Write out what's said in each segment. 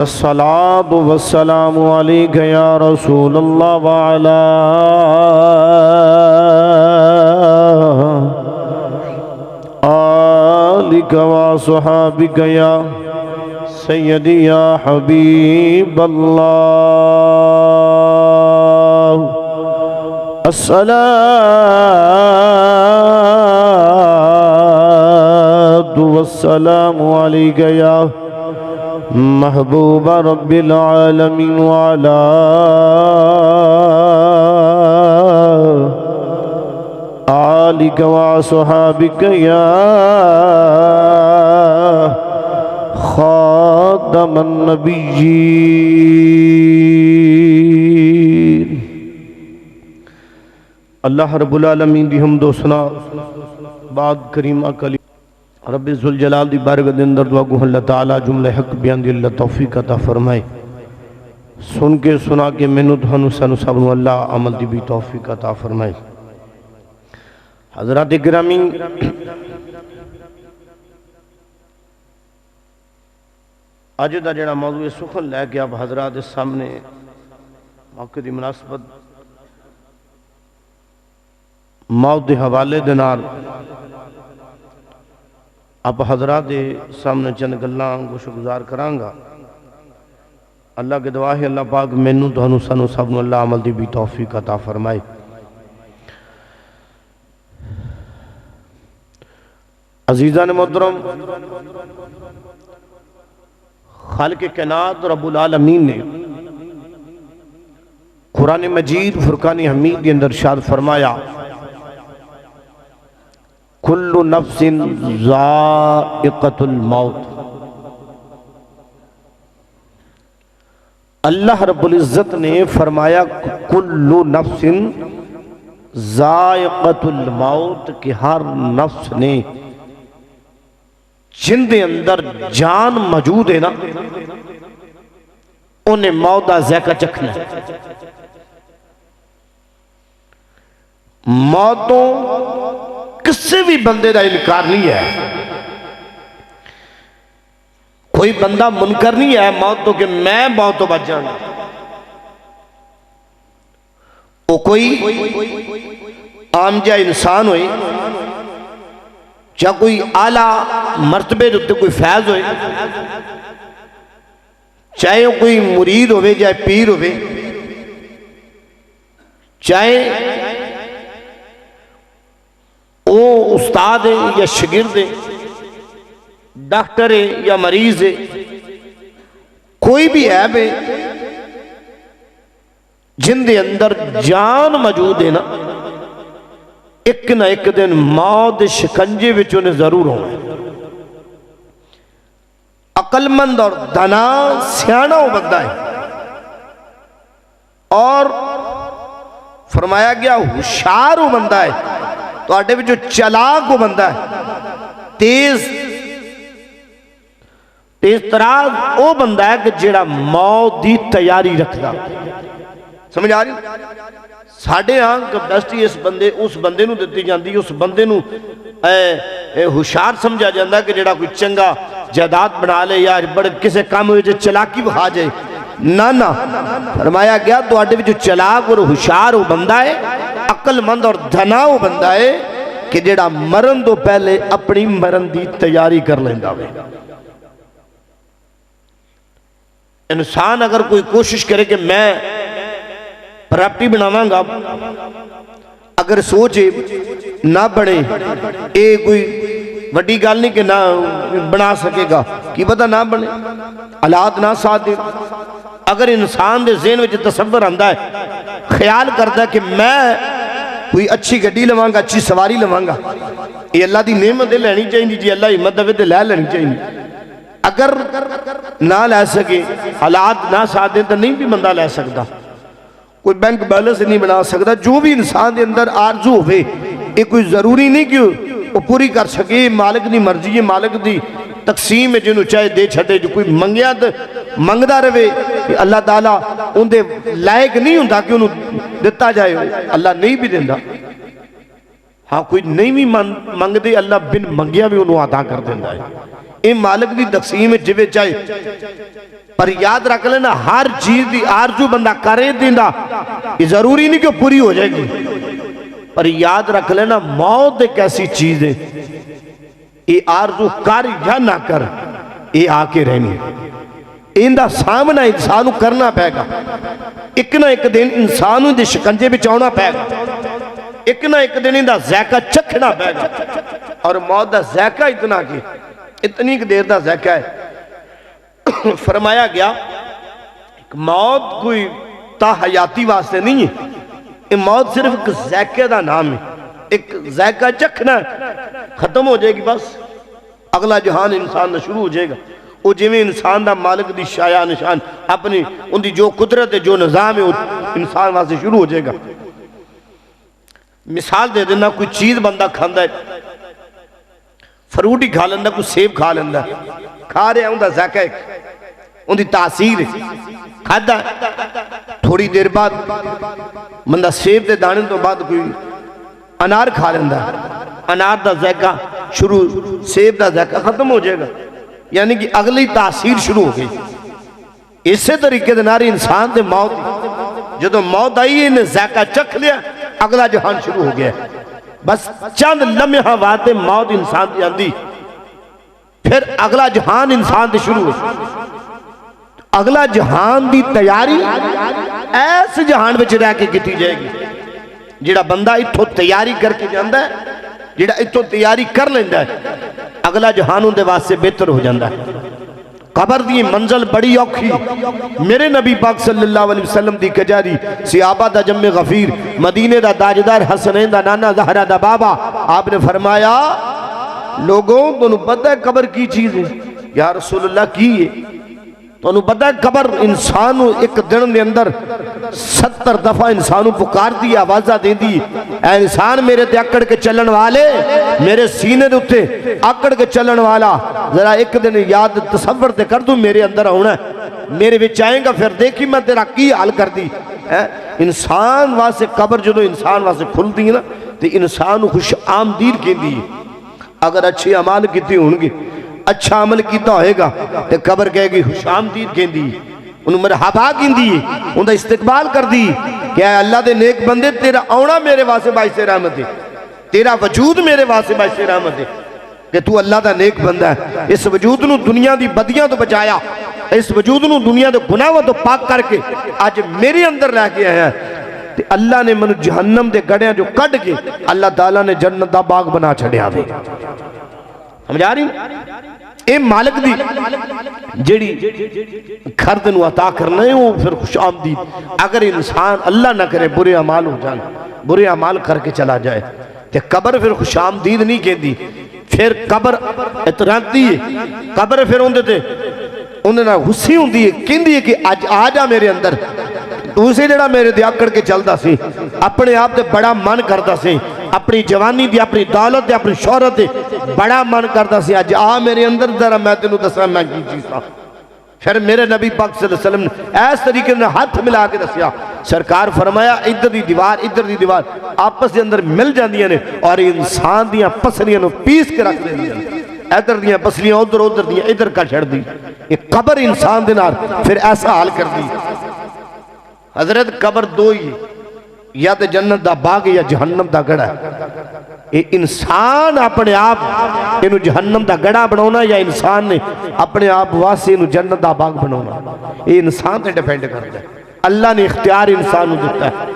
الصلاة والسلام عليك يا رسول الله وعلى آلك وصحابك يا سيدي يا حبيب الله. الصلاة والسلام عليك يا محبوب رب العالمين وعلى آلك وصحابك يا خاتم النبيين. اللہ رب العالمین دی حمد و ثنا بعد کریمہ کلیم رب ذوالجلال دی بارگاہ دے اندر دعا گو اللہ تعالی جملہ حق بیان دی اللہ توفیق عطا فرمائے. سن کے سنا کے منو دھانو سانو سبنو اللہ عمل دی بھی توفیق عطا فرمائے. حضرات گرامی، آج دا جڑا موضوع سخن لے کے اب حضرات سامنے موقع دی مناسبت موت دے حوالے دنار اب حضرات دے سامنے چند گلاں گوش گزار کرانگا. اللہ کے دعا ہے اللہ پاک منو دھانو سانو سبنو اللہ عمل دی بھی توفیق عطا فرمائے. عزیزان محترم، خالق کائنات رب العالمین نے قرآن مجید فرقان حمید کے اندر ارشاد فرمایا کل نفس ذائقۃ الموت. اللہ رب العزت نے فرمایا کل نفس ذائقۃ الموت کہ ہر نفس نے جن دے اندر جان موجود ہے نا انہیں موت دا ذائقہ چکھنا. موتوں کسی بھی بندے دا انکار نہیں ہے. کوئی بندہ منکر نہیں ہے موت تو کہ میں موت تو بچ جانا. وہ کوئی عام جا انسان ہوئی چاہے کوئی اعلیٰ مرتبے دوتے کوئی فیض ہوئے، چاہے کوئی مرید ہوئے چاہے پیر ہوئے، چاہے وہ استاد ہے یا شگرد ہے، ڈاکٹر ہے یا مریض ہے، کوئی بھی عیب ہے جن دے اندر جان موجود ہے نا ایک نہ ایک دن موت شکنجے وچوں نے ضرور ہونا ہے. عقل مند اور دانا سیانا وہ بندہ ہے. اور فرمایا گیا ہوشیار وہ بندہ ہے تو آٹے بھی جو چلاک وہ بندہ ہے، تیز تراز وہ بندہ ہے کہ جیڑا موت دی تیاری رکھدا. سمجھ آ رہی؟ ساڑھے ہاں کپیسٹی اس بندے نو دیتی جاندی، اس بندے نو ہوشیار سمجھا جاندہ کہ جڑا کوئی چنگا جائیداد بنا لے یا بڑے کسے کام ہوئے جو چلاکی بہا جائے. نہ فرمایا گیا تو آٹے بھی جو چلاک اور ہوشیار وہ بندہ ہے، عقل مند اور دھنا وہ بندہ ہے کہ جڑا مرن تو پہلے اپنی مرن دی تیاری کر لیندہ ہوئے. انسان اگر کوئی کوشش کرے کہ میں پراپرٹی بناواں گا، اگر سوچے نہ بڑھے اے کوئی وڈی گال نہیں کہ نہ بنا سکے گا، کی پتہ نہ بنے حالات نہ ساتھ دے. اگر انسان دے ذہن وچ تصور آندا ہے، خیال کرتا ہے کہ میں کوئی اچھی گڈی لواں گا، اچھی سواری لواں گا، یہ اللہ دی نعمت دے لینی چاہیے جی، اللہ ہمت دے تے لے لینی چاہیے. اگر نہ لے سکے حالات نہ ساتھ دیں تو نہیں بھی بندہ لے سکتا. کوئی بینک بیلنس نہیں بنا سکتا. جو بھی انسان دے اندر آرزو ہوئے یہ کوئی ضروری نہیں کہ وہ پوری کر سکے. مالک دی مرضی ہے، مالک دی تقسیم ہے، جنہوں چاہے دے چھٹے. جو کوئی منگیا تو منگدہ رہے کہ اللہ تعالیٰ ان دے لائق نہیں ہوتا کہ انہوں دیتا جائے، اللہ نہیں بھی دیندہ. ہاں کوئی نہیں بھی منگ دے اللہ بن منگیا بھی انہوں عطا کر دیندہ ہے. یہ مالک دی تقسیم جوے چاہے، پر یاد رکھ لینا ہر چیز دی آرزو بندہ کرے دینا، یہ ضروری نہیں کہ پوری ہو جائے گی، پر یاد رکھ لینا موت ایک ایسی چیز ہے، یہ آرزو کر یا نہ کر، یہ آ کے رہنی ہے، اندہ سامنا انسانوں کرنا پہے گا، ایک نہ ایک دن انسانوں دے شکنجے بچاؤنا پہے گا، ایک نہ ایک دن اندہ ذائقہ چکھنا پہے گا، اور موت دا ذائقہ اتنا کہ اتنی دیر دا ذائقہ ہے، فرمایا گیا موت کوئی تا حیاتی واسطے نہیں ہے، یہ موت صرف ایک ذائقہ دا نام ہے، ایک ذائقہ چکھنا ہے، ختم ہو جائے گی بس اگلا جہان انسان نہ شروع ہو جائے گا، وہ جویں انسان دا مالک دی شایع نشان اپنی ان دی جو قدرت ہے جو نظام ہے انسان واسطے شروع ہو جائے گا۔ مثال دے دینا کوئی چیز بندہ کھاندہ ہے، فروٹ ہی کھا لیندہ، کوئی سیب کھا لیندہ، کھا رہے ہیں ان دا ذائقہ ہے، ان دی تاثیر ہے، کھادا تھوڑی دیر بعد بندہ سیب دے دانے تو بعد کوئی انار کھا لیندہ، انار دا ذائقہ شروع، سیب دا ذائقہ ختم ہو جائے گا، یعنی کہ اگلی تاثیر شروع ہو گئی۔ اسی طریقے دے ناری انسان دے موت، جدو موت آئی انہیں ذائقہ چکھ لیا، اگلا جہان شروع ہو گیا، بس چند لمحہ واتے موت انسان دی آندی، پھر اگلا جہان انسان دے شروع ہو، اگلا جہان دی تیاری ایسے جہان بچ رہ کے کیتی جائے گی، جڑا بندہ اتھو تیاری کر کے جاندہ ہے، جڑا اتھو تیاری کر لیندہ ہے، اگلا جہانوں دے واسطے بہتر ہو جاندہ ہے۔ قبر دی منزل بڑی اوکھی، میرے نبی پاک صلی اللہ علیہ وسلم دی کجاری صحابہ دا جم غفیر، مدینے دا تاجدار حسنین دا نانا زہرہ دا بابا، آپ نے فرمایا لوگوں تو انہوں پتہ ہے قبر کی چیز ہے؟ یا رسول اللہ کی ہے؟ تو انہوں پتہ ہے قبر انسانوں ایک دن دے اندر 70 دفعہ انسانوں پکار دی آوازہ دے دی، اے انسان میرے تے اکڑ کے چلن والے، میرے سینے دے اتے اکڑ کے چلن والا، ذرا ایک دن یاد تصور تے کر دوں میرے اندر ہونا ہے، میرے وچ آئیں گا پھر دیکھی میں تیرا کی حال کر دی۔ انسان واسے قبر جدو انسان واسے کھل دی نا تے انسان خوش آمدید کی دی، اگر اچھے عمال کیتے ہوں گے، اچھا عمل کیتا ہوئے گا تے قبر کہے گی خوش آمدید کہن دی، انہوں مرحبا کہن دی، انہوں دا استقبال کر دی کہ اے اللہ دے نیک بندے تیرا آنا میرے واسے باعث رحمت ہے، تیرا وجود میرے واسے باعث رحمت ہے کہ تو اللہ دا نیک بندہ ہے، اس وجود نو دنیا دی بدیاں تو بچایا، اس وجود نو دنیا دے گناہوں تو پاک کر کے آج میرے اندر رہ کے آیا ہے، تے اللہ نے منو جہنم دے گڑیاں جو کٹ کے اللہ تعالیٰ نے جنت دا باغ بنا چھڑیا دے۔ سمجھا رہی اے مالک دی جیڑی کھردن و عطا کرنا ہے وہ پھر خوش آمدید، اگر انسان اللہ نہ کرے برے عمال ہو جانا، برے عمال کر کے چلا جائے تے قبر پھر خوش آمدید نہیں کہہ دی، پھر قبر اترانتی ہے، قبر پھر ہوندے تھے انہیں نہ غصی ہوندی ہے، کہندی ہے کہ آجا میرے اندر، دوسرے جڑا میرے دے آکڑ کے چلدا سی، اپنے آپ دے بڑا من کردا سی، اپنی جوانی دی، اپنی دولت دی، اپنی شہرت دی بڑا من کردا سی، آج آ میرے اندر ذرا میں تینوں دسا میں کی چیز تھا۔ پھر میرے نبی پاک صلی اللہ علیہ وسلم نے ایس طریقے نے ہاتھ ملا کے دسیا، سرکار فرمایا ادھر دی دیوار آپس دے اندر مل جاندیاں نے اور انسان دیاں پسلیاں نو پیس کے رکھ دے دیا، ادھر دیاں پسلیاں ادھر دیاں ادھر کا چھڑ دی، یہ قبر انسان دے نال پھر ایسا حال کر دی۔ حضرت قبر دو ہی، یا تے جنت دا باغ یا جہنم دا گڑا ہے، یہ انسان اپنے آپ انہوں جہنم دا گڑا بناونا یا انسان نے اپنے آپ واسے انہوں جنت دا باغ بناونا، یہ انسان تے ڈیپینڈ کرتا ہے۔ اللہ نے اختیار انسان دیتا ہے،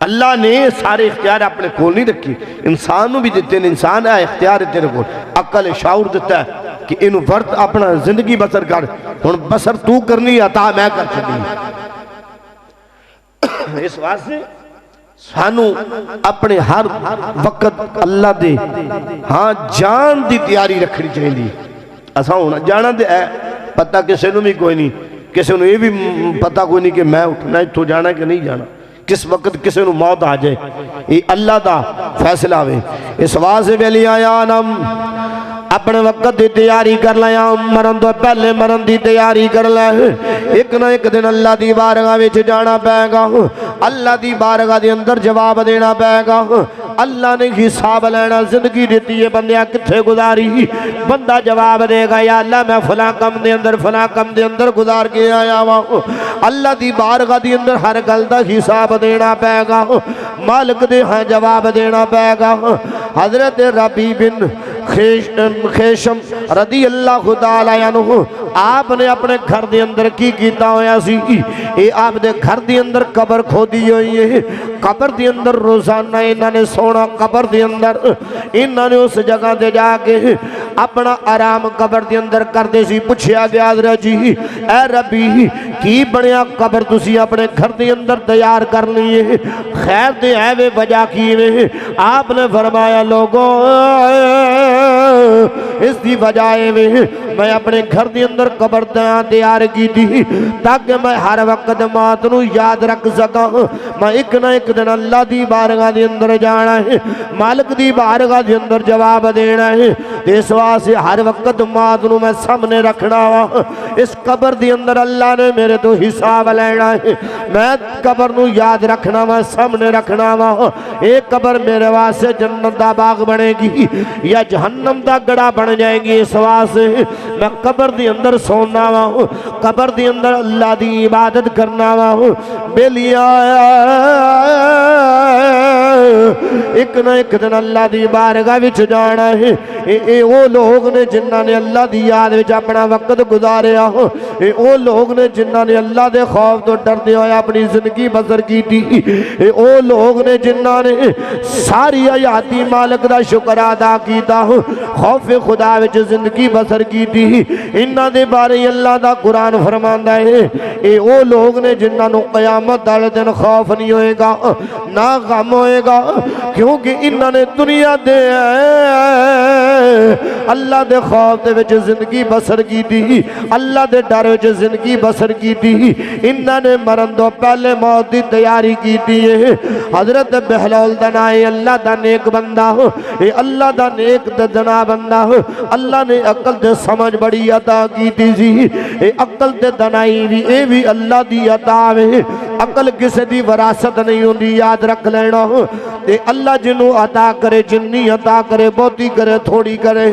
اللہ نے سارے اختیار اپنے کول نہیں رکھی، انسان بھی دیتے ہیں، انسان ہے اختیار تیرے کول، عقل شعور دیتا ہے کہ انہوں ورد اپنا زندگی بسر کر، ہن بسر تو کرنی عطا میں کر چھڑی۔ اس واسطے سانو اپنے ہر وقت اللہ دے ہاں جان دی تیاری رکھنی چاہیے، ایسا ہونا جانا دے ہے پتہ کسے نو بھی کوئی نہیں، کسے نو یہ بھی پتہ کوئی نہیں کہ میں اٹھنا ہے تو جانا ہے کہ نہیں جانا، کس وقت کسے نو موت آ جائے، یہ اللہ دا فیصلہ ہوئے۔ اس واسطے بھی علی آیا نم اپنے وقت دی تیاری کر لیا، مرن تو پہلے مرن دی تیاری کر لیا، ایک نہ ایک دن اللہ دی بارگاہ وچ جانا پائے گا، اللہ دی بارگاہ دے اندر جواب دینا پائے گا، اللہ نے حساب لینا زندگی دیتی ہے بندیا کتھے گزاری بندہ جواب دے گا یا اللہ میں فلاں کم دے اندر گزار کے آیا ہوں اللہ دی بارگاہ دی اندر ہر گل دا حساب دینا پے گا مالک دے ہاں جواب دینا پے گا حضرت ربی بن خیشم رضی اللہ تعالی عنہ آپ نے اپنے گھر دے اندر کی کیتا ہویا سی اے آپ دے گھر دے اندر قبر کھودی ہوئی ہے قبر دے اندر روزانہ انہاں نے سونا قبر دے اندر انہاں نے اس جگہ دے جا کے اپنا آرام قبر دے اندر کردے سی پوچھیا گیا حضرت جی اے ربی کی بڑیا قبر تسی اپنے گھر دے اندر تیار کر لیے خیر دے ہے وے وجہ کی وے آپ نے فرمایا لوگوں اس دی وجہ ہے میں اپنے گھر دے اندر قبر تیار کی تھی تاکہ میں ہر وقت موت نو یاد رکھ سکا میں ایک نہ ایک دن اللہ دی بارگاہ دے اندر جانا ہے مالک دی بارگاہ دے اندر جواب دینا ہے اس واسطے ہر وقت موت نو میں سامنے رکھنا وا اس قبر دے اندر اللہ نے میرے تو حساب لینا ہے میں قبر نو یاد رکھنا وا سامنے رکھنا وا ایک قبر میرے واسطے جنت دا باغ بنے گی یا جہنم دا گڑا بن جائے گی اس واسطے میں قبر دی اندر سونا وا قبر دی اندر اللہ دی عبادت کرنا وا بیلیا ایک نہ ایک دن اللہ دی بارگاہ وچ جانا ہے اے او لوگ نے جنہاں نے اللہ دی یاد وچ اپنا وقت گزاریا اے او لوگ نے جنہاں نے اللہ دے خوف تو ڈردے ہوئے اپنی زندگی بسر کی تھی اے او لوگ نے جنہاں نے ساری حیاتی مالک دا شکر ادا کیتا خوف خدا وچ زندگی بسر کی تھی انہاں دے بارے اللہ دا قرآن فرماندا ہے اے او لوگ نے جنہاں نو قیامت والے دن خوف نہیں ہوئے گا نہ غم ہوئے گا کیونکہ انہاں نے دنیا دے اللہ دے خوف دے وچ زندگی بسر کی تھی اللہ دے ڈر وچ زندگی بسر کی تھی انہاں نے مرن تو پہلے موت دی تیاری کی تھی حضرت بہلول دنائے اللہ دا نیک بندہ اے اللہ دا نیک دنا بندہ اللہ نے عقل دے سمجھ بڑی عطا کی تھی اے عقل دے دنائی بھی اے بھی اللہ دی عطا ہے عقل کسی دی وراثت نہیں ہوندی یاد رکھ لینا تے اللہ جنوں عطا کرے جنی عطا کرے بہتی کرے تھوڑی کرے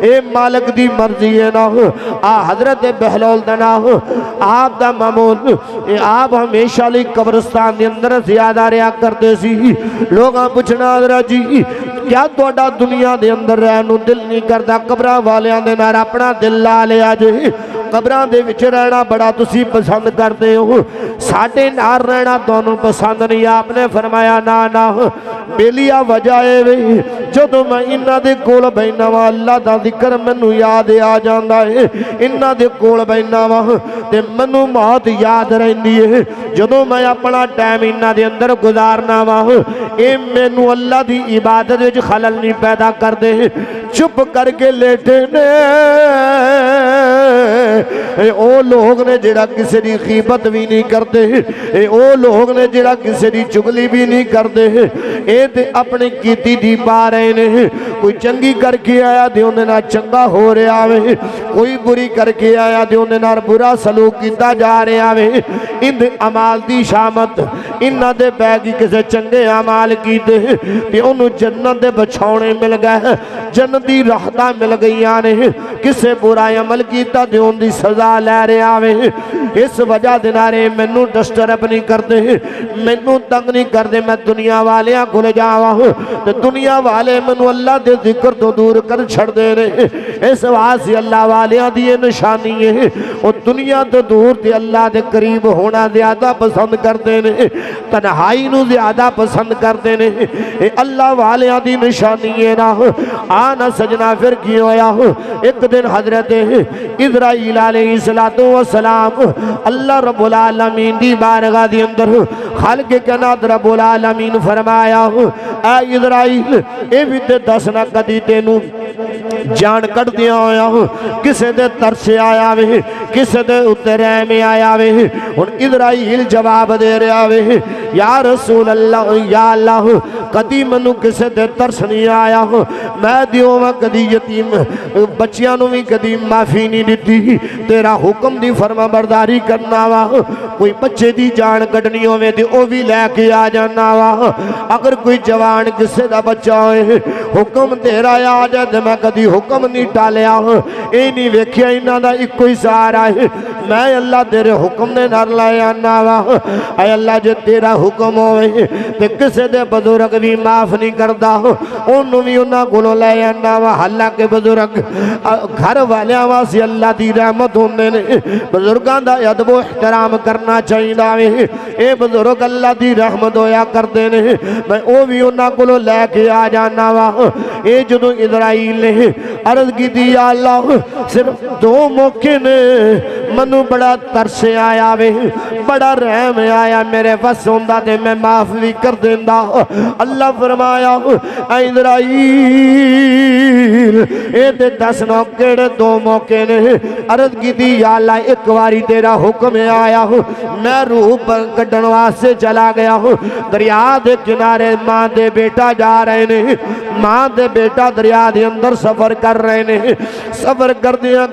اے مالک دی مرضی ہے نا حضرت بہلول دنا آپ دا معمول آپ ہمیشہ لی قبرستان دے اندر زیادہ رہا کرتے سی لوگاں پوچھنا حضرت جی کیا توڑا دنیا دے اندر رہنو دل نہیں کرتا قبران والیاں دے نار اپنا دل لا لیا جے قبران دے وچ رہنا بڑا تسی پسند کرتے ہو ساڑھے نار رہنا دونوں پسند نہیں آپ نے فرمایا نا بیلیا وجائے وے جدو میں انہ دے کول بینہ وا اللہ دا ذکر منو یاد آ جاندہ ہے انہ دے کول بینہ وا تے منو موت یاد رہندی ہے جدو میں اپنا ٹائم انہ دے اندر گزارنا وا اے منو اللہ دی عبادت وچ خلل نہیں پیدا کر دے چپ کر کے لیٹے نے اے او لوگ نے جڑا کسی دی غیبت بھی نہیں کرتے اے او لوگ نے جڑا کسی دی چگلی بھی نہیں کرتے اے تے اپنے کیتی دی پا رہے نے کوئی چنگی کر کے آیا دے انہیں نہ چنگا ہو رہے آوے کوئی بری کر کے آیا دے انہیں نہ برا سلوک کیتا جا رہے آوے ان دے عمال دی شامت انہ دے بیگی کسے چنگے عمال کیتے تے انہوں جنت دے بچھونے مل گئے جنت دی رحتہ مل گئی آنے کسے برا عمل کیتا دے ان دی سزا لے رہے آوے اس وجہ دنارے منو ڈسٹرپ نہیں کرتے منو تنگ نہیں کرتے میں دنیا والیاں کھل جاوا ہوں تو دنیا والے منو اللہ دے ذکر تو دور کر چھڑ دے رہے اس واسطے اللہ والیاں دی نشانی ہے وہ دنیا تو دور تے اللہ دے قریب ہونا زیادہ پسند کرتے ہیں تنہائی نو زیادہ پسند کرتے ہیں اللہ والیاں دی نشانی ہے نا آنا سجنا پھر کی ہویا ایک دن حضرت اسرائیل علیہ السلام اللہ رب العالمین دی بارگاہ دی اندر خالق کائنات رب العالمین فرمایا اے اسرائیل اے بھی تے دس نہ کدی تینوں جان کٹ دیا ہویا کسے دے ترس آیا وے کسے دے اترے میں آیا وے ان اسرائیل جواب دے رہا وے یا رسول اللہ یا اللہ کدی منو کسے دے ترس نہیں آیا میں دیوں میں کدی یتیم بچیاں نو بھی کدی معافی نہیں دیتی تیرا حکم دی فرما برداری کرنا وا کوئی بچے دی جان کٹنی ہوئے دی او بھی لے کے آ جانا وا اگر کوئی جوان کسے دا بچہ ہوئے حکم تیرا آ جائے دے میں کدی حکم نہیں ٹالیا اے نہیں ویکھیا انہاں دا ایک کوئی سہارا ہے میں اللہ تیرے حکم نے نر لائے آنا وا اے اللہ جے تیرا حکم ہوئے تے کسے دے بزرگ بھی معاف نہیں کردا انہوں بھی انہاں گلوں لائے آنا وا حالانکہ بزرگ گھر والے آواسی اللہ دی رحمت ہونے نے بزرگاں دا ادب و احترام کرنا چاہیے داوے اے بزرگ اللہ دی رحمت ہویا کرتے نے میں او بھی انہاں کو لے کے آ جانا وا اے جدو اسرائیل نے عرض کی دی یا اللہ صرف 2 موقع نے منو بڑا ترس آیا وے بڑا رحم آیا میرے بس ہوندہ دے میں معاف بھی کر دیندہ اللہ فرمایا اے اسرائیل اے دے 10 موقع 2 موقع نے عرض کی دی یا اللہ ایک واری تیرا حکم آیا میں روح پر کڈن واسطے چلا گیا دریا دے کنارے ماں دے بیٹا جا رہے نے ماں دے بیٹا دریا دے اندر سفر کر رہے نے سفر کر دیا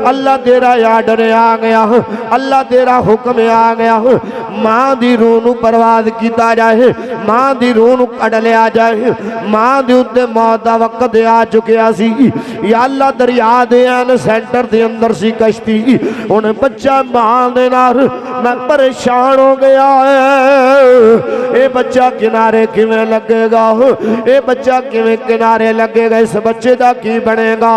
اللہ تیرا آرڈر آ گیا اللہ تیرا حکم آ گیا ماں دی روح نو پرواز کیتا جائے ماں دی روح نو کڈ لیا جائے ماں دی اتے موت دا وقت آ چکیا سی یا اللہ دریا دے این سینٹر دے اندر سی کشتی ان بچہ ماں دے نار میں پریشان ہو گیا اے بچہ کنارے کیویں لگے گا اے بچہ کیویں کنارے لگے گا اس بچے دا کی بنے گا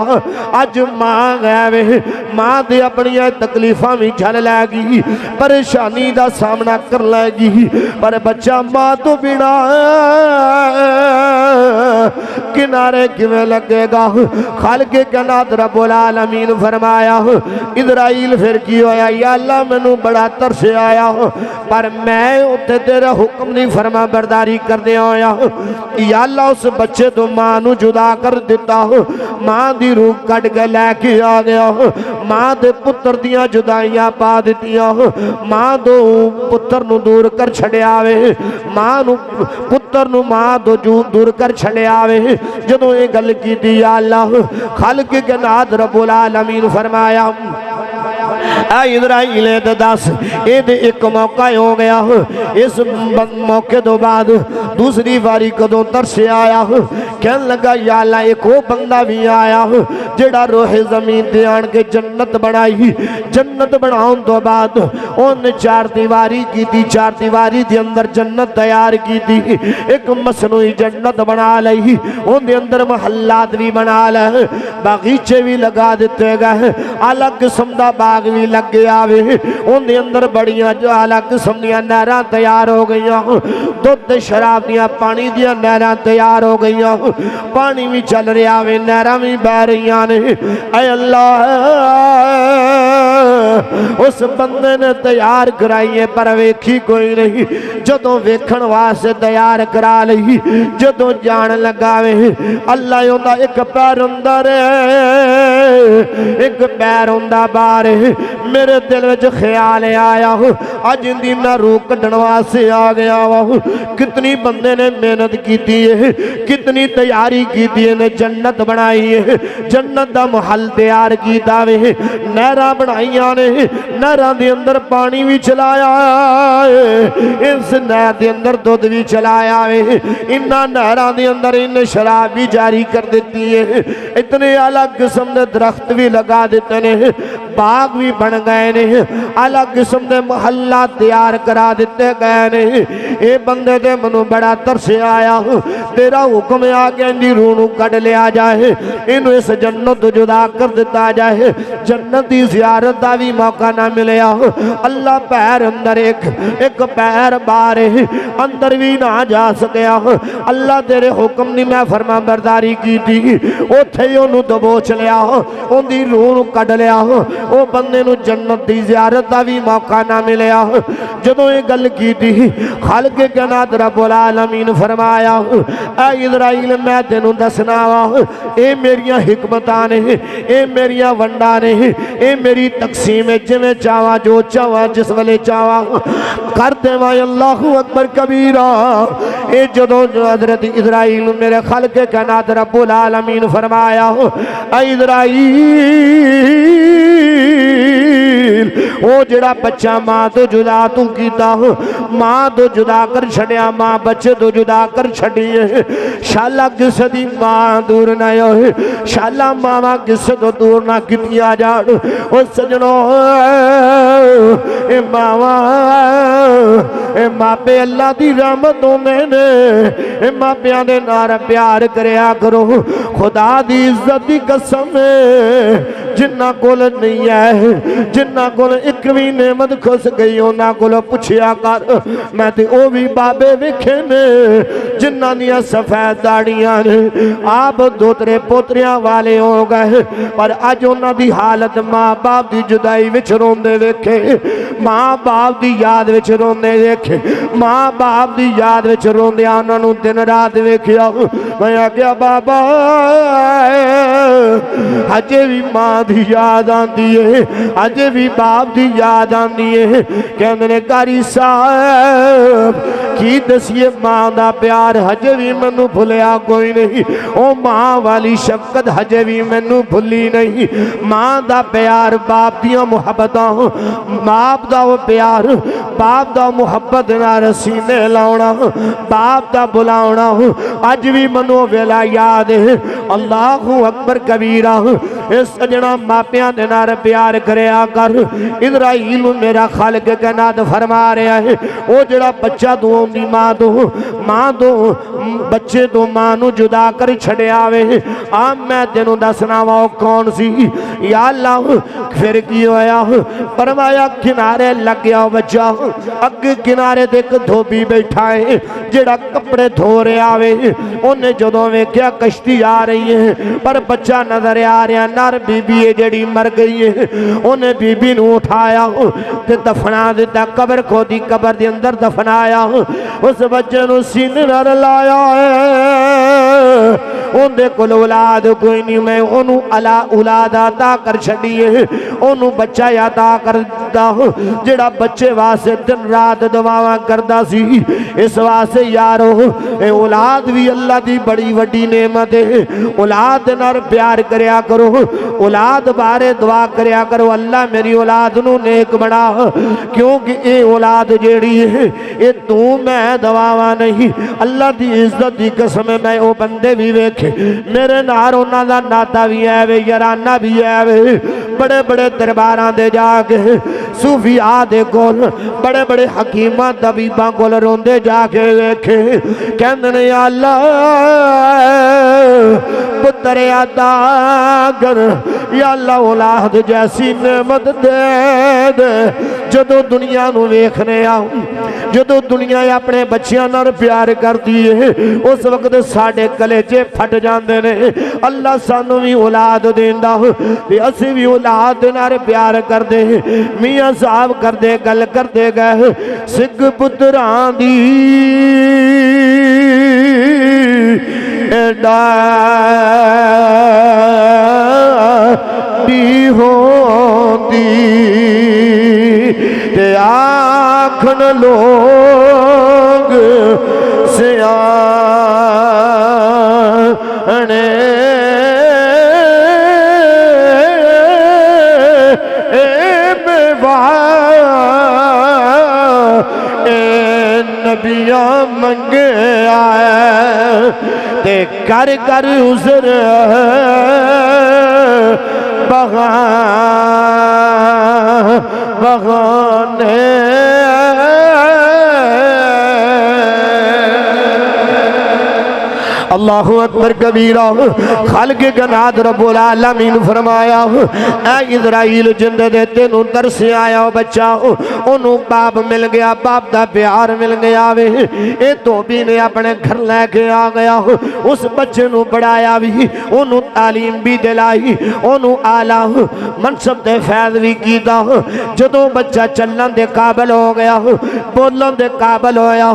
اج ماں گئے وے ماں دے اپنی تکلیفاں بھی جھل لے گی پریشانی دا سامنا کر لے گی پر بچہ ماں تو بنا کنارے کیویں لگے گا خالق کائنات رب العالمین فرمایا اسرائیل پھر کی ہویا یا اللہ منو بڑا ترس آیا پر میں اتے تیرا حکم نہیں فرما برداری کر دیا ہویا یا اللہ اس بچے تو ماں نو جدا کر دیتا ماں دی روح کٹ کے لے کے آ گیا ماں دے پتر دیاں جدائیاں پا دیتیاں ماں دو پتر نو دور کر چھڑے آوے ماں نو پتر نو ماں دو دور کر چھڑے آوے جدو یہ گل کی دی یا اللہ خالق کائنات رب العالمین فرمایا اے اسرائیل دے 10 اے دے ایک موقع ہو گیا اس موقع دو بعد دوسری باری کدوں ترس آیا کہنے لگا یا اللہ ایک وہ بندہ بھی آیا جڑا روح زمین دے آن کے جنت بنائی جنت بناؤں تو بعد ان 4 دیواری کی تھی 4 دیواری دے اندر جنت تیار کی تھی ایک مصنوعی جنت بنا لئی ان دے اندر محلات بھی بنا لے باغیچے بھی لگا دیتے گئے الگ قسم دا باغ بھی لگ گیا وے ان دے اندر بڑیاں جو الگ قسم دیا نہراں تیار ہو گئیاں دودھ شراب دیا پانی دیا نہراں تیار ہو گئیاں پانی بھی چل رہا وے نہراں بھی بہ رہیاں نے اے اللہ اس بندے نے تیار کرائیے پر ویکھی کوئی نہیں جدوں ویکھن واسطے تیار کرا لئی جدوں جان لگا وے اللہ ہوندا ایک پیر اندر ایک پیر ہوندا باہر میرے دل وچ خیال آیا اج دی میں روح کڈن واسطے آ گیا وا کتنی بندے نے محنت کیتی ہے کتنی تیاری کیتی ہے جنت بنائی ہے جنت دا محل تیار کیتا وے نہراں بنائیاں نے نہراں دے اندر پانی بھی چلایا اس نہر دے اندر دودھ بھی چلایا وے انہاں نہراں دے اندر ان شراب بھی جاری کر دیتی ہے اتنے الگ قسم دے درخت بھی لگا دیتے نے باغ بھی بن گئے نے الگ قسم دے محلات تیار کرا دیتے گئے نے اے بندے دے منو بڑا ترس آیا تیرا حکم آگے اندی روح نو کڈ لیا جائے انو اس جنت جدا کر دیتا جائے جنت دی زیارت دا بھی موقع نہ ملیا اللہ پیر اندر ایک پیر بارے اندر بھی نہ جا سکیا اللہ تیرے حکم نہیں میں فرما برداری کی تھی اوتھے انو دبوچ لیا ان دی روح نو کڈ لیا او بندے نو جنت دی زیارت دا بھی موقع نہ ملیا جدوں یہ گل کیتی خالق کائنات رب العالمین فرمایا اے اسرائیل میں تینوں دسنا وا اے میریاں حکمتاں نے اے میریاں ونڈاں نے اے میری تقسیم جویں چاواں جو چاواں جس ویلے چاواں کر دیواں اللہ اکبر کبیرہ اے جدوں حضرت اسرائیل میرے خالق کائنات رب العالمین فرمایا اے اسرائیل او جڑا بچہ ماں تو جدا تو کیتا ماں تو جدا کر چھڑیا ماں بچے تو جدا کر چھڑیے شاللہ کس دی ماں دور نہ ہوئے شاللہ ماما کس تو دور نہ کتیا جاڑ او سجنوں اے ماما اے ماں پہ اللہ دی رحمتوں میں نے اے ماں پہ آنے نار پیار کریا کرو خدا دی عزت دی قسم جنہ کول نہیں ہے جنہ کول اکویں نعمت کھس گئی ہونا کول پچھیا کر میں تے او بھی بابے وکھے نے جنہ دیا سفید داڑیاں نے آپ دوترے پوتریاں والے ہو گئے پر آج انہاں دی حالت ماں باپ دی جدائی وچ روندے ویکھے ماں باپ دی یاد وچ روندے ویکھے ماں باپ دی یاد وچ روندے انہاں نوں دن رات ویکھیا میں آکھیا بابا اجے بھی ماں دی یاد آندی ہے اجے بھی باپ دی یاد آندی ہے کہندے نے قاری صاحب کی دسیے ماں دا پیار ہجے بھی منو بھولیا کوئی نہیں او ماں والی شفقت ہجے بھی منو بھولی نہیں ماں دا پیار باپ دیا محبتاں باپ دا پیار باپ دا محبت نہ رسینے لاؤنا باپ دا بلاؤنا اج بھی منو ویلا یاد ہے اللہ اکبر کبیرہ اس سجنہ ماپیاں نے نار پیار کریا کر اسرائیل میرا خالق کائنات فرما رہا ہے او جڑا بچہ دو دی ماں دو بچے دو ماں نو جدا کر چھڑے آوے میں تینوں دسنا وا کون سی یا اللہ پھر کی ہویا فرمایا کنارے لگ گیا بچہ اگ کنارے دیکھ دھوبی بیٹھا ہے جڑا کپڑے دھو رہے آوے انہیں جدوں میں کیا کشتی آ رہی ہے پر بچہ نظر آ رہا نار بی بی ہے جڑی مر گئی ہے انہیں بی بی نو اٹھایا تے دفنا دیتا قبر کھو دی قبر دی اندر دفنایا اس بچے نو سینے نہ لایا ہے ان دے کل اولاد کوئی نہیں میں انہوں اولاد عطا کر چھڑیے انہوں بچہ عطا کر دا جڑا بچے واسے دن رات دعاواں کردا سی اس واسے یارو اے اولاد بھی اللہ دی بڑی وڈی نعمت ہے اولاد نار پیار کریا کرو اولاد بارے دعا کریا کرو اللہ میری اولاد نو نیک بنا کیونکہ اے اولاد جیڑی ہے اے تو میں دعاواں نہیں اللہ دی عزت دی قسم میں او بندے بھی ویکھے میرے نار انہاں دا ناتا بھی ہے وے یارانہ بھی ہے وے بڑے بڑے درباراں دے جا کے صوفیاء دے کول بڑے بڑے حکیماں طبیباں کول روندے جا کے ویکھے کہندے یا اللہ پتر عطا کر یا اللہ اولاد جیسی نعمت دے دے جدو دنیا نو ویکھنے آؤں جدو دنیا اپنے بچیاں نال پیار کرتی ہے اس وقت ساڑے کلیجے پھٹ جاندے نے اللہ سانو بھی اولاد دیندا تے اسی بھی اولاد نال پیار کر دے میاں صاحب کر دے گل کر دے گئے سکھ پتران دی ایڈا بھی ہوندی تے آکھن لوگ سیانے نبیاں منگے آئے تے کر کر عذر بغانے اللہ اکبر کبیرہ خالق کائنات رب العالمین فرمایا اے اسرائیل جن دے تینوں ترس آیا ہو بچہ انہوں باپ مل گیا باپ دا پیار مل گیا وے اے تو بھی نے اپنے گھر لے کے آ گیا اس بچے نو بڑھایا بھی انہوں تعلیم بھی دلائی انہوں آلہ منصب دے فیض بھی کیتا جدوں بچہ چلن دے قابل ہو گیا بولن دے قابل ہویا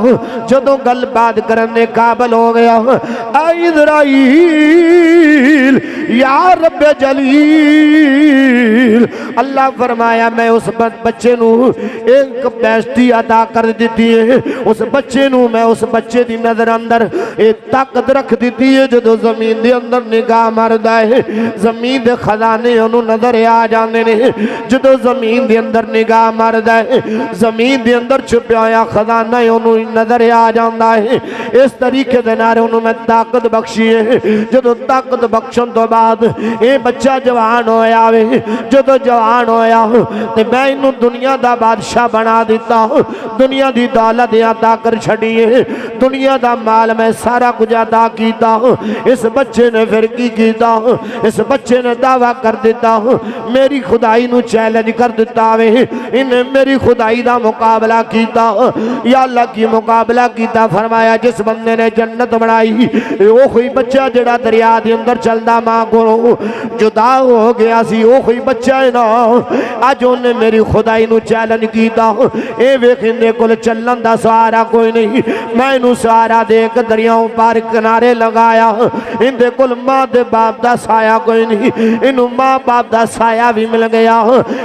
جدوں گل بات کرن دے قابل ہو گیا اے اسرائیل یا رب جلیل اللہ فرمایا میں اس بچے نو ایک بیشتی عطا کر دیتی ہے اس بچے نو میں اس بچے دی نظر اندر ایک طاقت رکھ دیتی ہے جدو زمین دے اندر نگاہ مردہ ہے زمین دے خزانے انہوں نظر آ جانے نے جدو زمین دے اندر نگاہ مردہ ہے زمین دے اندر چھپیا خزانہ انہوں نظر آ جاندہ ہے اس طریقے دے نارے انہوں میں طاقت بخشی ہے جدو طاقت بخشن تو بعد اے بچہ جوان ہویا وے جدو جوان ہویا تے میں انہوں دنیا دا بادشاہ بنا دیتا ہوں دنیا دی دولت عطا کر چھڑیے دنیا دا مال میں سارا کچھ عطا کیتا ہوں اس بچے نے پھر کی کیتا ہوں اس بچے نے دعویٰ کر دیتا ہوں میری خدائی نو چیلنج کر دیتا وے انہیں میری خدائی دا مقابلہ کیتا یا اللہ کی مقابلہ کیتا فرمایا جس بندے نے جنت بنائی وہ کوئی بچہ جڑا دریا دے اندر چلدا ماں کو جدا ہو گیا سی وہ کوئی بچہ ہے نا آج انہیں میری خدائی نو چیلنج کیتا اے ویکھنے کل چلن دا سہارا کوئی نہیں میں انہوں سہارا دے کے دریاؤں پار کنارے لگایا ان دے کل ماں دے باپ دا سایہ کوئی نہیں انہوں ماں باپ دا سایہ بھی مل گیا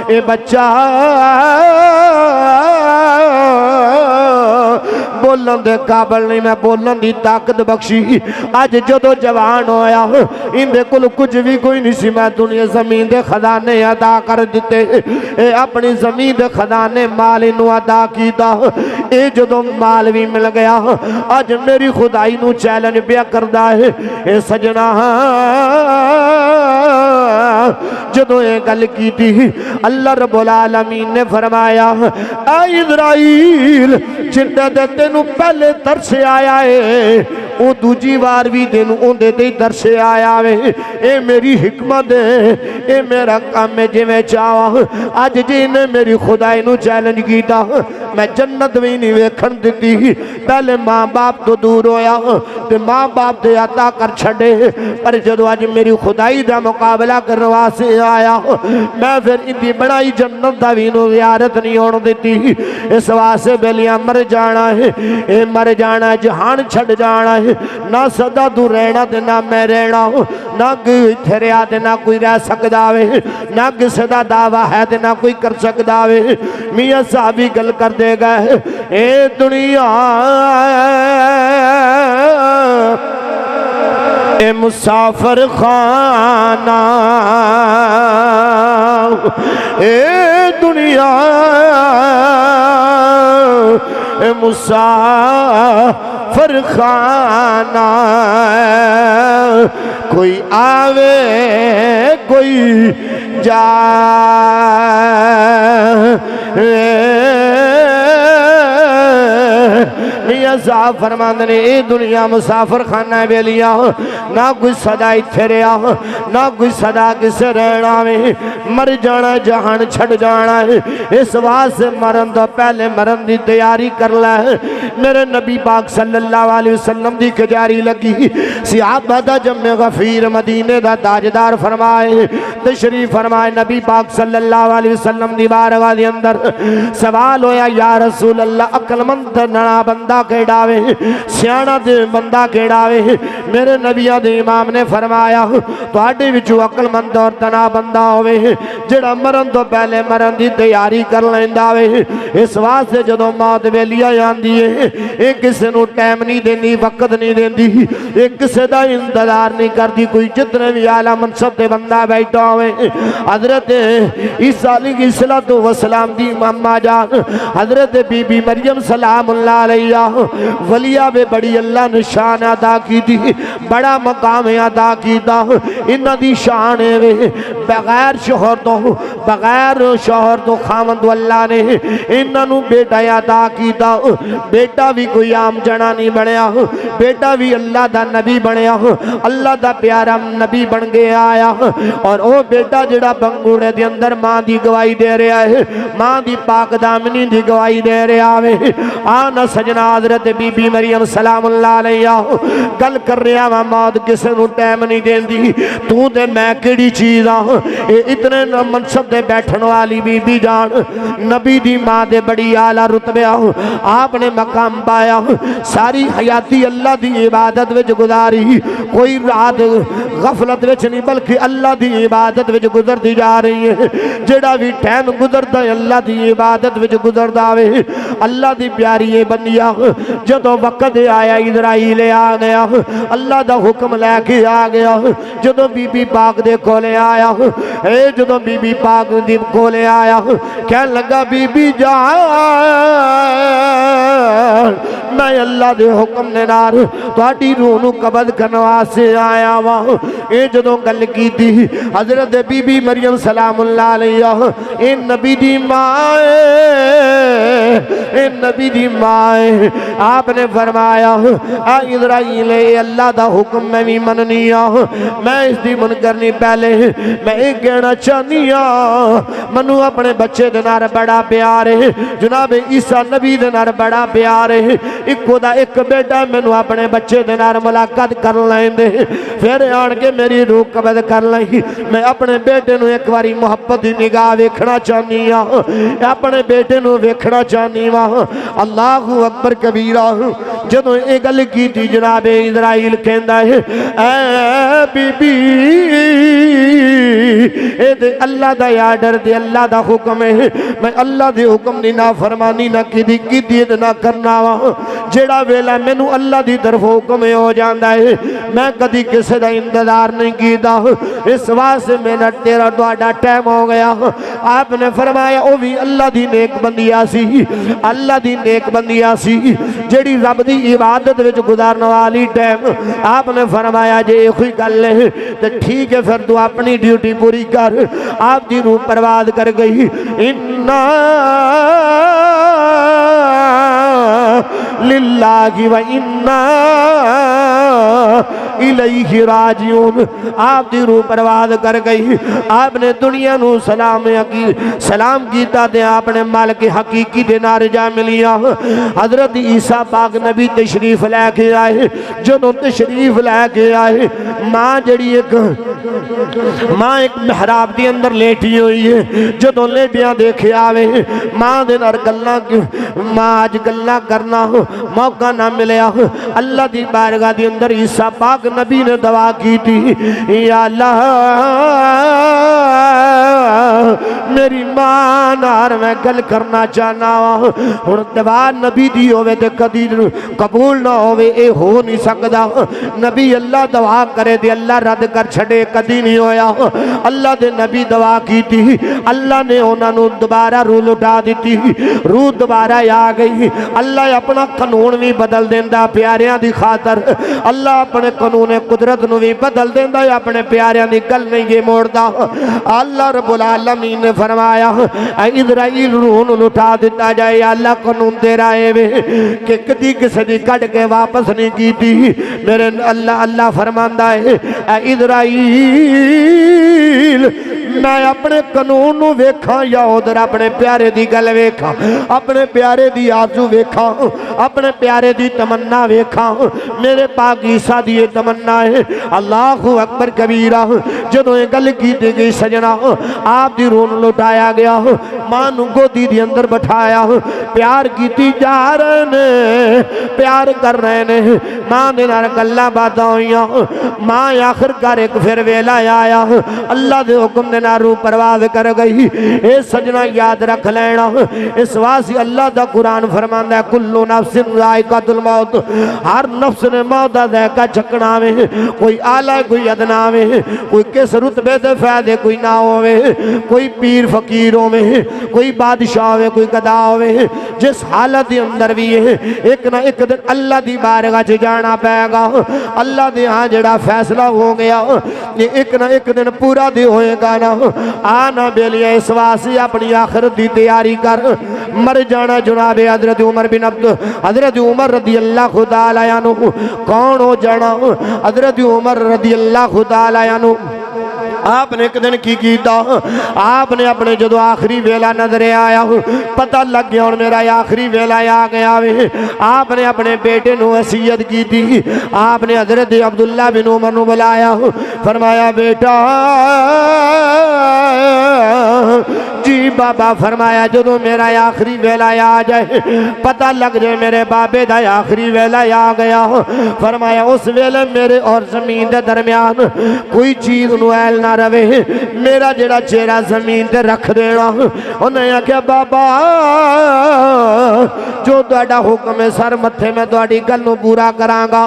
اے بچہ بولن دے قابل نہیں میں بولن دی طاقت بخشی آج جدو جوان ہویا ان دے کل کچھ بھی کوئی نہیں سی میں دنیا زمین دے خزانے ادا کر دیتے اے اپنی زمین دے خزانے مال انہوں ادا کیتا اے جدو مال بھی مل گیا آج میری خدائی نو چیلنج بیا کردہ ہے اے سجنہ جدو یہ گل کی تھی اللہ رب العالمین نے فرمایا اے اسرائیل جنہ دے تینوں پہلے ترس آیا ہے او دوجی بار بھی دینوں ان دے دے ترس آیا ہے اے میری حکمت ہے اے میرا کام ہے جی میں چاہا آج جی نے میری خدائی نو چیلنج کیتا میں جنت بھی نہیں ویکھن دیتی پہلے ماں باپ تو دور ہویا تے ماں باپ دے عطا کر چھڑے پر جدو آج میری خدائی دا مقابلہ کروا سے آیا میں پھر اندی بڑائی جنت دا بھی نو زیارت نہیں ہونے دیتی اس واسے بیلیاں مر جانا ہے اے مر جانا ہے جہان چھڑ جانا ہے نہ صدا دو رہنا دے نہ میں رہنا ہوں نہ کوئی تھریا دے نہ کوئی رہ سکدا وے نہ کسی دا دعویٰ ہے دے نہ کوئی کر سکدا وے میاں صاحبی گل کر دے گئے اے دنیا اے مسافر خانہ اے دنیا اے مسافر خانہ کوئی آوے کوئی میاں صاحب فرماندے نے اے دنیا مسافر خانہ بے لیا نہ کوئی صدا اتھے رہا نہ کوئی صدا کسے رہنا میں مر جانا جہان چھڑ جانا ہے اس واسے مرن تو پہلے مرن دی تیاری کر لے میرے نبی پاک صلی اللہ علیہ وسلم دی کجاری لگی صحابہ دا جمع غفیر مدینے دا تاجدار فرمائے تشریف فرمائے نبی پاک صلی اللہ علیہ وسلم دی بارگاہ دی اندر سوال ہویا یا رسول اللہ عقل مند ننا بندہ کیڑاوے سیانہ دے بندہ کیڑاوے میرے نبیہ دے امام نے فرمایا تو آڈے وچو عقل مند اور تنا بندہ ہوئے جڑا مرن تو پہلے مرن دی تیاری کر لینداوے اس واسے جدو موت ویلیا جاندی ہے ایک کسے نو ٹائم نہیں دیندی وقت نہیں دیندی ایک کسے دا انتظار نہیں کرتی کوئی جتنے بھی اعلیٰ منصب دے بندہ بیٹھا ہوئے حضرت عیسیٰ علیہ السلام دی اماں جان حضرت بی بی مریم سلام اللہ علیہ ولیہ بے بڑی اللہ نے شان ادا کی دی بڑا مقام ادا کیتا انہاں دی شان ہے بغیر شوہر تو خاوند اللہ نے انہاں نو بیٹا ادا کیتا بیٹا بھی کوئی عام جنا نہیں بنیا بیٹا بھی اللہ دا نبی بنیا اللہ دا پیارا نبی بن گیا آیا اور او بیٹا جڑا بنگوڑے دے اندر ماں دی گواہی دے رہا ہے ماں دی پاک دامنی دی گواہی دے رہا ہے آنا سجنا حضرت بی بی مریم سلام اللہ علیہ گل کر رہا ہاں موت کسے نو ٹائم نہیں دین دی تو دے میں کیڑی چیز ہاں اتنے منصب دے بیٹھن والی بی بی جان نبی دی ماں دے بڑی اعلیٰ رتبے آپ نے مقام پایا ساری حیاتی اللہ دی عبادت وچ گزاری کوئی رات غفلت وچ نہیں بلکہ اللہ دی عبادت وچ گزر دی جا رہی ہے جڑا بھی ٹائم گزردا ہے اللہ دی عبادت وچ گزردا وے اللہ دی پیاری بندیا جدوں وقت آیا اسرائیل آ گیا اللہ دا حکم لے کے آ گیا جدوں بی بی پاک دے کولے آیا جدوں بی بی پاک دے کولے آیا کہنے لگا بی بی جان میں اللہ دے حکم دے نال تہاڈی روح نو قبض کرن واسطے آیا وا جدوں گل کیتی حضرت بی بی مریم سلام اللہ علیہ اے نبی دی ماں اے نبی دی ماں آپ نے فرمایا اے اسرائیل اللہ دا حکم میں بھی مننی میں اس دی منکرنی پہلے میں ایک کہنا چاہنی منو اپنے بچے دے نال بڑا پیار ہے جناب عیسیٰ نبی دے نال بڑا پیار ہے ایک بیٹا مینو اپنے بچے دے نال ملاقات کر لیں دے پھر آن کے میری روح قبض کر لیں میں اپنے بیٹے نو ایک باری محبت دی نگاہ ویکھنا چاہنی اپنے بیٹے نو ویکھنا چاہنی اللہ اکبر کبیرہ جدوں یہ گل کیتی جناب اسرائیل کہندا ہے اے بی بی اے دے اللہ دا آرڈر دے اللہ دا حکم ہے میں اللہ دے حکم دی نافرمانی نہ کیتی نہ کرنا وا جڑا ویلا مینوں اللہ دی طرف حکم ہو جاندا ہے میں کدی کسے دا انتظار نہیں کیتا اس واسطے میرا تیرا تہاڈا ٹائم ہو گیا آپ نے فرمایا او بھی اللہ دی نیک بندیا سی اللہ دی نیک بندیا سی جڑی رب دی عبادت وچ گزارن والی ٹائم آپ نے فرمایا جے کوئی گل ہے تے ٹھیک ہے پھر تو اپنی ڈیوٹی پوری کر آپ دی روح پرواز کر گئی انا للہ و انا الیہ راجعون آپ دی روح پرواز کر گئی آپ نے دنیا نو سلام کیتا تے آپ نے مالک حقیقی دے نال جا ملیا حضرت عیسیٰ پاک نبی تشریف لے کے آئے جدوں تشریف لے کے آئے ماں جڑی ایک محراب دی اندر لیٹی ہوئی ہے جدوں لیٹیاں دیکھے آوے ماں دے نال گلاں ماں اج گلاں کرنا موقع نہ ملیا اللہ دی بارگاہ دی اندر عیسیٰ پاک نبی نے دعا کی تھی یا اللہ میری ماں نار میں گل کرنا چاہنا ہن دعا نبی دی ہوئے تے کدی قبول نہ ہوئے اے ہو نہیں سکدا نبی اللہ دعا کرے تے اللہ رد کر چھڑے کدی نہیں ہویا اللہ دے نبی دعا کی تھی اللہ نے انہاں نو دوبارہ روح لٹا دیتی روح دوبارہ آ گئی اللہ اپنا قانون بھی بدل دیندا پیاریاں دی خاطر اللہ اپنے قانون قدرت نو بھی بدل دیندا اپنے پیاریاں دی گل نہیں یہ موڑدا اللہ رب العالمین نے فرمایا اے اسرائیل روح نو لٹا دیتا جائے اللہ قانون دے رہے وے کہ کدی کسی دی کٹ کے واپس نہیں کیتی میرے اللہ فرماندا ہے اے اسرائیل میں اپنے قانون نو ویکھاں یا ادھر اپنے پیارے دی گل ویکھاں اپنے پیارے دی آرزو ویکھاں اپنے پیارے دی تمنا ویکھاں میرے پاک عیسیٰ دی تمنا ہے اللہ اکبر کبیرہ جدوں یہ گل کیتی گئی سجنا آپ دی روح لٹایا گیا ماں نو گودی دی اندر بٹھایا پیار کیتی جا رہے نے پیار کر رہے نے ماں دے نال گلاں باتاں ہوئیاں ماں آخر کار ایک پھر ویلا آیا اللہ دے حکم نے دے نال روح پرواز کر گئی اے سجنا یاد رکھ لینا اس واسطے اللہ دا قرآن فرماندا ہے کلو نفس ذائقۃ الموت ہر نفس نے موت دا ذائقہ چکھنا وے کوئی اعلی کوئی ادنا وے کوئی کس رتبے تے فائدے کوئی نہ ہوے کوئی پیر فقیر ہوے کوئی بادشاہ ہوے کوئی گدا ہوے جس حالت دے اندر بھی ہے ایک نہ ایک دن اللہ دی بارگاہ چ جانا پائے گا اللہ دے ہاں جڑا فیصلہ ہو گیا یہ ایک نہ ایک دن پورا دے ہوئے گا نا آنا بیلیے اس واسطے اپنی آخرت دی تیاری کر مر جانا جناب حضرت عمر بن حضرت عمر رضی اللہ تعالی عنہ کون ہو جانا حضرت عمر رضی اللہ تعالی عنہ آپ نے ایک دن کی کیتا آپ نے اپنے جدو آخری ویلا نظر آیا پتہ لگ گیا اور میرا آخری ویلا آ گیا آپ نے اپنے بیٹے نو وصیت کی تھی آپ نے حضرت عبداللہ بن عمر نو بلایا فرمایا بیٹا جی بابا فرمایا جدو میرا آخری ویلا آ جائے پتہ لگ جائے میرے بابے دا آخری ویلا آ گیا فرمایا اس ویلے میرے اور زمین دے درمیان کوئی چیز نو ایل نہ روے میرا جڑا چہرہ زمین تے رکھ دینا انہیں آکھیا بابا جو تہاڈا حکم ہے سر متھے میں تہاڈی گل نو پورا کراں گا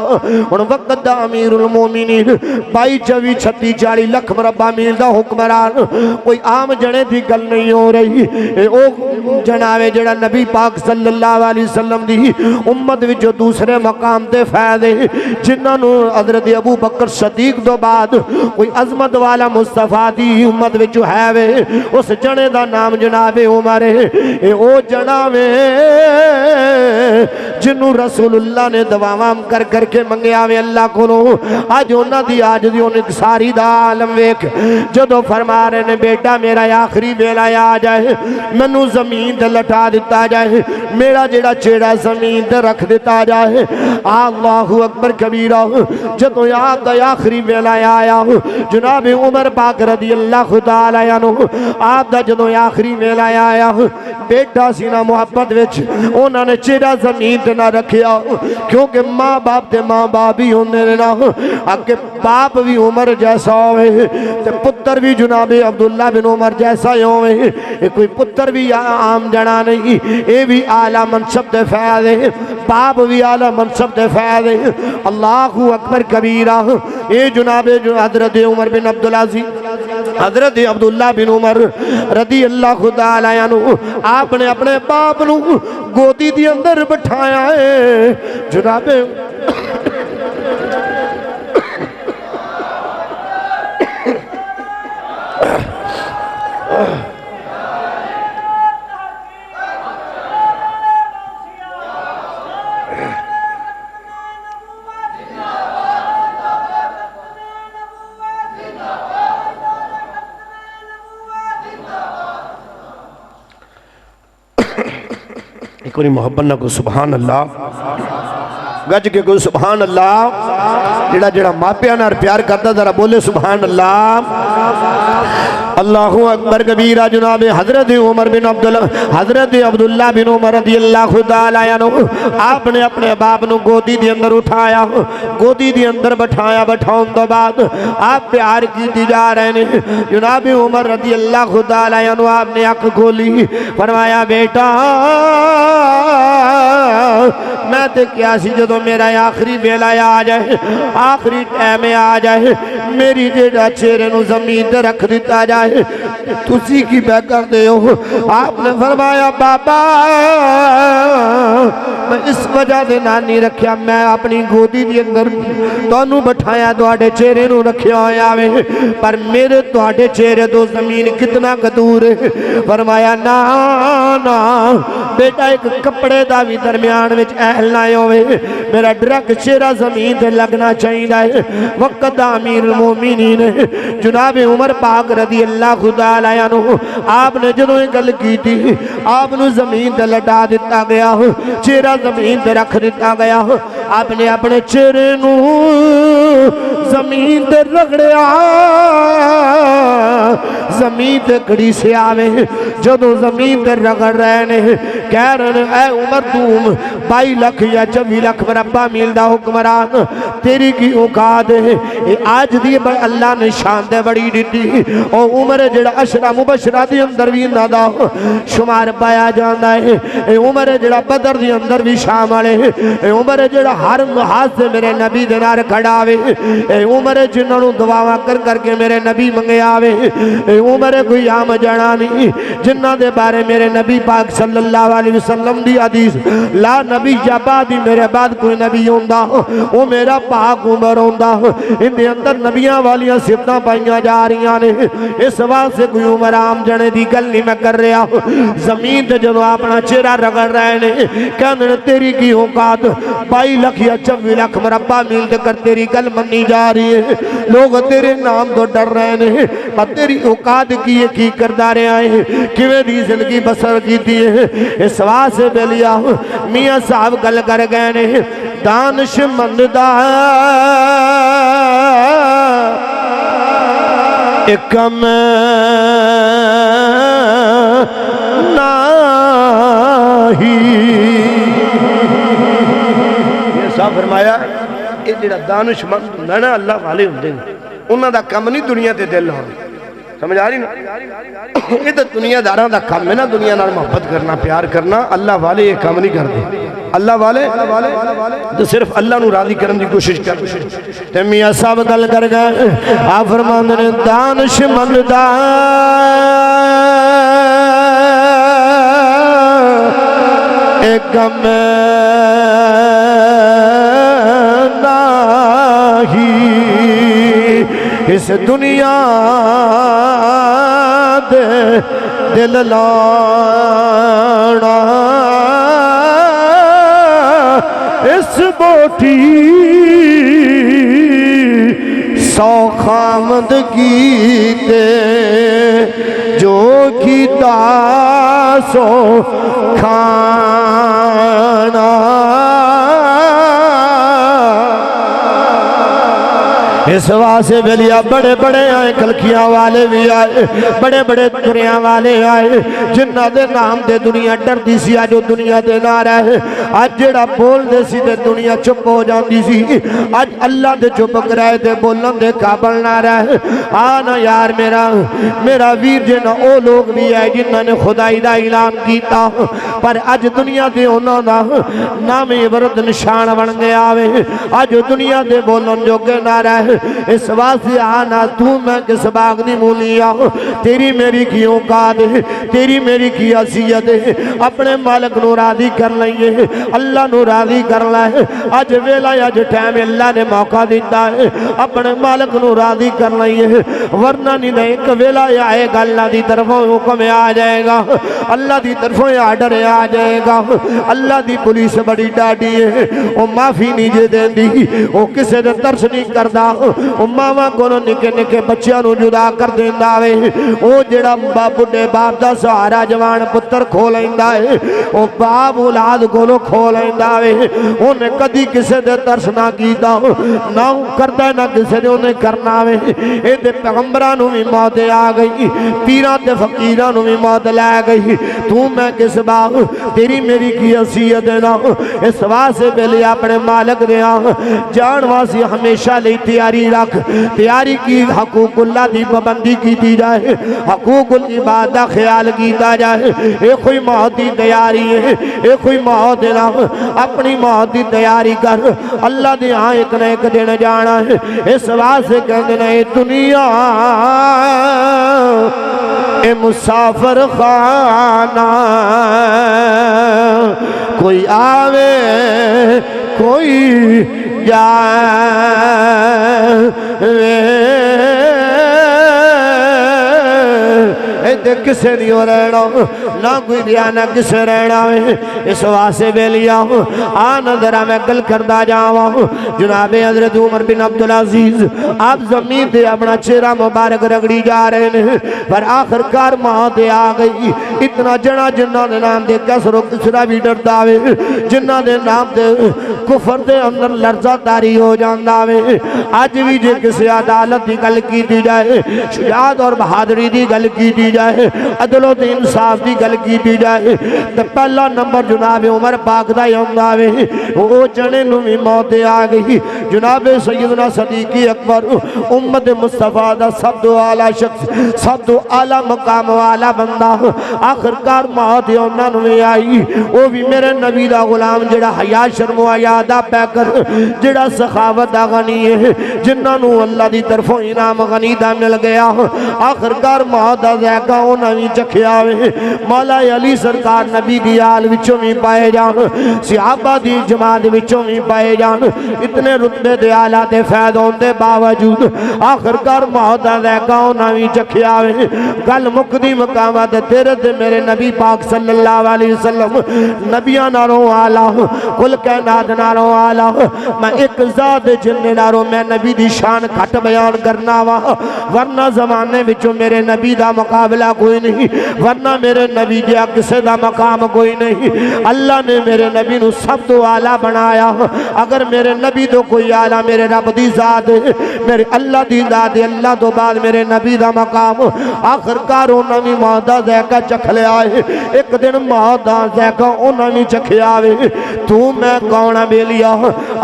ہن وقت دا امیر المومنین 22 24 36 40 لاکھ مربع میل دا حکمران کوئی عام جنے دی گل نہیں ہو رہی او جناب جڑا نبی پاک صلی اللہ علیہ وسلم دی امت وچ دوسرے مقام تے فائدے جنہاں نو حضرت ابو بکر صدیق تو بعد کوئی عظمت والا مصطفیٰ دی امت وچ ہے وے اس جنے دا نام جناب عمر ہے او جناب جنو رسول اللہ نے دعاواں کر کر کے منگیا وے اللہ کولو اج انہاں دی آج دی انہاں ساری دا عالم ویکھ جدو فرما رہے نے بیٹا میرا آخری ویلا آ جائے منو زمین تے لٹا دیتا جائے میرا جڑا چہرہ زمین تے رکھ دیتا جائے اللہ اکبر کبیرہ جدو یاد دا آخری ویلا آیا جناب عمر پاک رضی اللہ تعالی عنہ آپ دا جدو آخری ویلا آیا بیٹا سینہ محبت وچ انہاں نے چہرہ زمین تے نہ رکھیا کیونکہ ماں باپ تے ماں باپ ہی ہوندے نے نا اگے باپ بھی عمر جیسا ہوئے تے پتر بھی جناب عبداللہ بن عمر جیسا ہی ہوئے کوئی پتر بھی عام جنا نہیں اے بھی اعلیٰ منصب دے فائدے باپ بھی اعلیٰ منصب دے فائدے اللہ اکبر کبیرہ اے جناب حضرت عمر بن عبدالعزیز حضرت عبداللہ بن عمر رضی اللہ تعالی عنہ آپ نے اپنے باپ نو گودی دی اندر بٹھایا ہے جناب ایک باری محبت نہ کو سبحان اللہ گج کے کوئی سبحان اللہ جڑا جڑا ماپیا نہ پیار کرتا ذرا بولے سبحان اللہ اللہ اکبر کبیرہ جناب حضرت عمر بن حضرت عبداللہ بن عمر رضی اللہ تعالی عنہ آپ نے اپنے باپ نو گودی دی اندر اٹھایا گودی دی اندر بٹھایا بٹھاؤں تو بعد آپ پیار کی جا رہے ہیں جناب عمر رضی اللہ تعالی عنہ آپ نے آنکھ کھولی فرمایا بیٹا میں تے کیا سی جدو میرا آخری ویلا آ جائے آخری ٹائم آ جائے میری جیڑا چہرے نو زمین تے رکھ دیتا جائے تسی کی بے کر دے ہو آپ نے فرمایا بابا میں اس وجہ دے نانی رکھیا میں اپنی گودی دی اندر تانوں بٹھایا دوڑے چہرے نو رکھیا ہویا وے پر میرے دوڑے چہرے دو زمین کتنا دور ہے فرمایا نا نا بیٹا ایک کپڑے دا بھی درمیان وچ اہل نہ ہوئے میرا ڈرک چہرہ زمین تے لگنا چاہیے وقت دا امیر المومنین جناب عمر پاک رضی اللہ تعالی عنہ آپ نے جدوں یہ گل کی تھی آپ نے زمین تے لٹا دیتا گیا چہرہ زمین تے رکھ دیتا گیا آپ نے اپنے چہرے نو زمین دے رگڑیا زمین تے کڑی سے آوے جدو زمین تے رگڑ رہے نے کہہ رہے اے عمر تم 22 لاکھ یا 24 لاکھ مربع میل دا حکمران تیری کی اوقات ہے آج دی اللہ نے شان دے بڑی ڈٹی او عمر جڑا عشرہ مبشرہ دی اندر بھی نہ دا شمار پایا جاندہ ہے اے عمر جڑا بدر دی اندر بھی شامل ہے اے عمر جڑا ہر محاذ سے میرے نبی دنار کھڑاوے اے عمر جنہوں دعا کر کر کے میرے نبی منگے آوے اے عمر کوئی عام جانا نہیں جنہ دے بارے میرے نبی پاک صلی اللہ علیہ وسلم دی حدیث لا نبی یا بعدی میرے بعد کوئی نبی ہوندہ وہ میرا پاک عمر ہوندہ ان دے اندر نبیاں والیاں صفتاں پائیاں جا رہیاں نے اس وقت سے کوئی عمر عام جانے دی گل نہیں میں کر رہا زمین تے جنہوں اپنا چہرہ رگڑ رہے نے کہنے تیری کی اوقات 22 لاکھ یا 24 لاکھ مربع میل دے کر تیری گل منی جا رہی ہے لوگ تیرے نام تو ڈر رہے نے پر تیری اوقات کی کردہ رہے آئے کیویں دی زندگی بسر کی دی ہے اس واسطے سے بلیا میاں صاحب گل کر گئے نے دانش مند دا کم ناہی یہ صاحب فرمایا یہ جڑا دانش مند ہوندہ نا اللہ والے ہوندے انہاں دا کم نہیں دنیا تے دل ہوندے سمجھ آ رہی نا یہ تو دنیا داراں دا کم ہے نا دنیا نال محبت کرنا پیار کرنا اللہ والے یہ کم نہیں کرتے اللہ والے تو صرف اللہ نو راضی کرن دی کوشش کر تے میاں صاحب گل کر گئے آپ فرماندے نے دانش مند دا کم ناہی اس دنیا دے دل لانا اس بوٹی سو خامد کیتے جو کیتا سو کھانا اس واسے بلیا بڑے بڑے آئے کلکیاں والے بھی آئے بڑے بڑے دنیا والے آئے جنہ دے نام دے دنیا ڈر دی سی آج دنیا دے نہ رہے آج جڑا بول دے سی دے دنیا چپ ہو جاندی سی آج اللہ دے چپ کرائے دے بولن دے قابل نہ رہے آنا یار میرا ویر جنہ او لوگ بھی آئے جنہ نے خدائی دا اعلان کیتا پر آج دنیا دے انہوں دا نام عبرت نشان بن گیا آوے آج دنیا دے بولن جو کہ نہ رہے اس واسطے آنا تو میں کس باغ نہیں مولیا تیری میری کی اوقات ہے تیری میری کی حیثیت ہے اپنے مالک نو راضی کر لئیے اللہ نو راضی کر لائے آج ویلا آج ٹائم اللہ نے موقع دیتا ہے اپنے مالک نو راضی کر لئیے ورنہ نہیں دے ایک ویلا آئے گا اللہ دی طرفوں حکم آ جائے گا اللہ دی طرفوں آڈر آ جائے گا اللہ دی پولیس بڑی ڈاڈی ہے وہ معافی نہیں جے دیں دی وہ کسے دے ترس نہیں کردہ ماما کونو نکے نکے بچیاں نو جدا کر دیندہ ہے او جڑا بڑے باپ دا سہارا جوان پتر کھولائندہ ہے او باپ اولاد کونو کھولائندہ ہے انہیں کدی کسے دے ترس نہ کیتا نہ کرتا ہے نہ کسے دے انہیں کرنا ہے اے دے پیغمبرانو بھی موت آ گئی پیران دے فقیرانو بھی موت لے گئی تو میں کس باغ تیری میری کی حیثیت دینا اس واسے پہلے اپنے مالک دیا جان واسی ہمیشہ لئی تیاری رکھ تیاری کی حقوق اللہ دی پابندی کی دی جائے حقوق العبادہ خیال کیتا جائے ایک کوئی موت دی تیاری ہے ایک کوئی موت نہ اپنی موت دی تیاری کر اللہ دی ہاں ایک نہ ایک دن جانا ہے اس واسے کہتے ہیں دنیا اے مسافر خانہ کوئی آوے کوئی تے کسے نہیں ہو رہنا نہ کوئی دیانا کسے رہنا ہے اس واسے بے لیا آنا ذرا میں گل کردہ جاؤں جناب حضرت عمر بن عبدالعزیز آپ زمین تے اپنا چہرہ مبارک رگڑی جا رہے ہیں پر آخر کار ماں دے آگئی اتنا جنا جنہ دے نام دے کسر و کسرہ بھی ڈرتا ہوئے جنہ دے نام دے کفر دے اندر لرزہ داری ہو جاندہ ہوئے آج بھی جے کسی عدالت دی گل کی دی جائے شجاعت اور بہادری دی گل کی دی جائے عدل و انصاف دی گل کی دی جائے تو پہلا نمبر جناب عمر پاک دا ہوندہ ہوئے وہ جنے نوی موت آگئی جناب سیدنا صدیقی اکبر امت مصطفیٰ دا سب دو اعلیٰ شخص سب دو اعلیٰ مقام والا بندہ آخرکار موت ہوندہ نوی آئی وہ بھی میرے نبی دا غلام جڑا حیا شرم و عیادہ پہ کر جڑا سخاوت دا غنی ہے جنہاں نو اللہ دی طرفوں انعام غنی دا مل گیا آخرکار موت دا ذائقہ ہونا بھی چکھیا ہوئے مولا علی سرکار نبی دی آل وچوں بھی پائے جان صحابہ دی جماعت وچوں بھی پائے جان اتنے رتبے دے آلہ دے فیض ہوندے باوجود آخرکار موت دا ذائقہ ہونا بھی چکھیا ہوئے گل مقدی مقامات تیرے دے میرے نبی پاک صلی اللہ علیہ وسلم نبیاں ناروں آلہ کل کائنات ناروں آلہ میں ایک ذات جن ناروں میں نبی دی شان کھٹ بیان کرنا وا ورنہ زمانے وچوں میرے نبی دا مقابلہ کوئی نہیں ورنہ میرے نبی دیا کسے دا مقام کوئی نہیں اللہ نے میرے نبی نو سب تو آلہ بنایا اگر میرے نبی تو کوئی آلہ میرے رب دی ذات ہے میرے اللہ دی ذات ہے اللہ تو بعد میرے نبی دا مقام آخرکار انہاں بھی موت دا ذائقہ چکھ لے آئے ایک دن موت دا ذائقہ انہاں بھی چکھے آوے تو میں کونا بے لیا